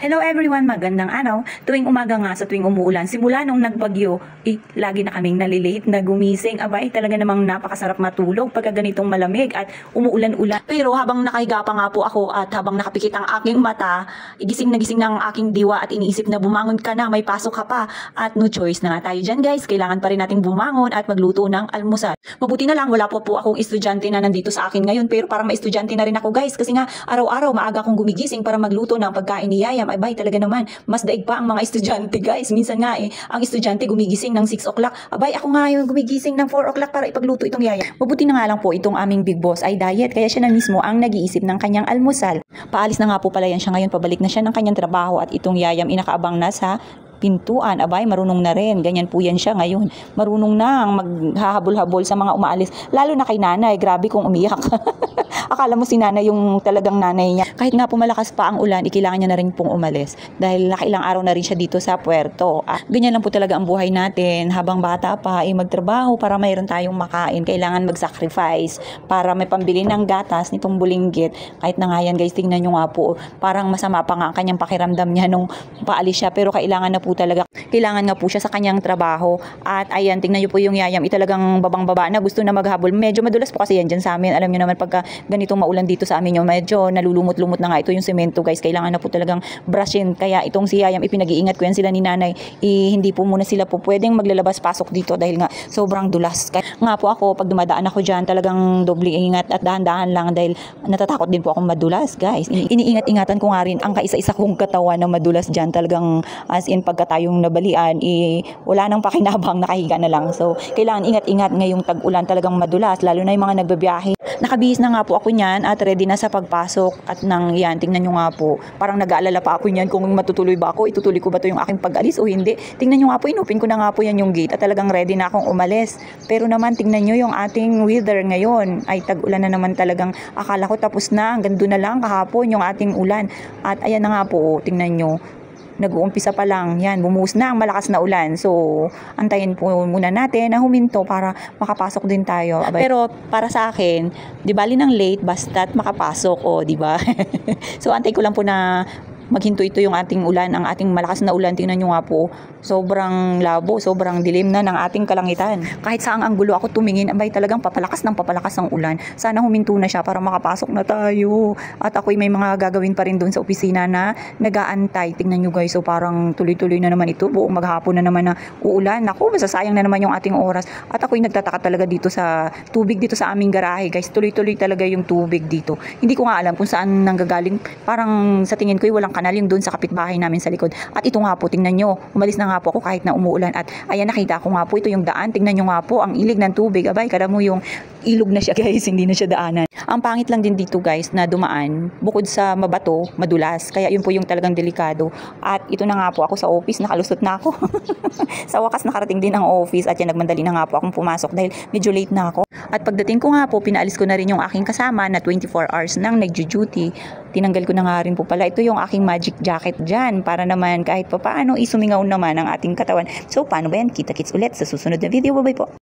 Hello everyone, magandang araw. Tuwing umaga nga sa tuwing umuulan, simula nung nagbagyo, lagi na kaming nalilate na gumising. Abay, talaga namang napakasarap matulog pagka ganitong malamig at umuulan-ulan. Pero habang nakahiga pa nga po ako at habang nakapikit ang aking mata, gising na gising ng aking diwa at iniisip na bumangon ka na, may pasok ka pa. At no choice na nga tayo dyan guys, kailangan pa rin nating bumangon at magluto ng almusal. Mabuti na lang, wala po akong estudyante na nandito sa akin ngayon, pero parang may estudyante na rin ako guys, kasi nga araw-araw maaga akong gumigising para magluto ng pagkain ni Yaya. Abay, talaga naman, mas daig pa ang mga estudyante guys. Minsan nga ang estudyante gumigising ng 6 o'clock. Abay, ako nga yung gumigising ng 4 o'clock para ipagluto itong Yaya. Mabuti na nga lang po itong aming big boss ay diet, kaya siya na mismo ang nag-iisip ng kanyang almusal. Paalis na nga po pala yan siya ngayon, pabalik na siya ng kanyang trabaho at itong Yayam inakaabang na sa pintuan. Abay, marunong na rin. Ganyan po yan siya ngayon. Marunong na maghahabol-habol sa mga umaalis. Lalo na kay nanay. Grabe kung umiyak. Akala mo si nanay yung talagang nanay niya. Kahit nga po malakas pa ang ulan, kailangan niya na rin pong umalis. Dahil nakailang araw na rin siya dito sa puerto. Ganyan lang po talaga ang buhay natin. Habang bata pa, magtrabaho para mayroon tayong makain. Kailangan mag-sacrifice para may pambili ng gatas nitong bulinggit. Kahit na nga yan guys, tingnan nyo nga po. Parang masama pa nga ang kanyang pakiramdam niya nung paalis siya. Pero kailangan na po talaga. Kailangan nga po siya sa kanyang trabaho. At ayan, tingnan nyo po yung Yayam. Talagang babang-baba na. Gusto na maghabol. Medyo madulas po kasi yan dyan sa amin. Alam nyo naman pagka ganitong maulan dito sa amin yung medyo nalulumot-lumot na nga ito yung semento guys. Kailangan na po talagang brushin. Kaya itong si Yayam, ipinag-iingat ko yan sila ni nanay. Hindi po muna sila po pwedeng maglalabas pasok dito dahil nga sobrang dulas. Kaya nga po ako, pag dumadaan ako dyan, talagang doble ingat at dahan-dahan lang dahil natatakot din po akong madulas guys. Iniingat-ingatan ko nga rin ang kaisa-isa kong katawan na madulas dyan. Talagang as in pagka tayong nabalian, wala nang pakinabang, nakahiga na lang. So, kailangan ingat-ingat ngayong tag-ulan, talagang madulas, lalo na yung mga nagbabiyahe. Nakabihis na nga po ako niyan at ready na sa pagpasok at nang yan, tingnan nyo nga po, parang nag-aalala pa ako niyan kung matutuloy ba ako, itutuloy ko ba to yung aking pag-alis o hindi. Tingnan nyo nga po, inupin ko na nga po yan yung gate at talagang ready na akong umalis. Pero naman, tingnan nyo yung ating weather ngayon, ay tag-ulan na naman talagang, akala ko tapos na, hanggang doon na lang kahapon yung ating ulan. At ayan na nga po, tingnan nyo, nag-uumpisa pa lang, yan, bumuhos na ang malakas na ulan. So, antayin po muna natin na huminto para makapasok din tayo. Pero para sa akin, di bali ng late, basta't makapasok, o di ba? So, antay ko lang po na maghinto ito yung ating ulan, ang ating malakas na ulan. Tingnan nyo nga po, sobrang labo, sobrang dilim na ng ating kalangitan. Kahit saang anggulo ako tumingin, abay talagang papalakas ng papalakas ang ulan. Sana huminto na siya para makapasok na tayo. At ako'y may mga gagawin pa rin doon sa opisina na nag-aantay. Tingnan nyo guys, so parang tuloy-tuloy na naman ito. Buong maghapon na naman na uulan. Naku, masasayang na naman yung ating oras. At ako'y nagtataka talaga dito sa tubig dito sa aming garahe guys. Tuloy-tuloy talaga yung tubig dito. Hindi ko nga alam kung saan nanggagaling. Parang sa tingin ko'y walang kanal yung doon sa kapitbahay namin sa likod. At ito nga po, tingnan nyo, umalis na nga po ako kahit na umuulan. At ayan, nakita ko nga po, ito yung daan. Tingnan nyo nga po, ang ilig ng tubig. Abay, kada mo yung ilog na siya guys, hindi na siya daanan. Ang pangit lang din dito guys na dumaan, bukod sa mabato, madulas. Kaya yun po yung talagang delikado. At ito na nga po, ako sa office, nakalusot na ako. Sa wakas, nakarating din ang office at yan, nagmandali na nga po akong pumasok dahil medyo late na ako. At pagdating ko nga po, pinaalis ko na rin yung aking kasama na 24 hours nang nag-duty. Tinanggal ko na nga rin po pala. Ito yung aking magic jacket dyan para naman kahit pa paano isumingaw naman ang ating katawan. So, paano ba yan? Kita-kits ulit sa susunod na video. Bye-bye po.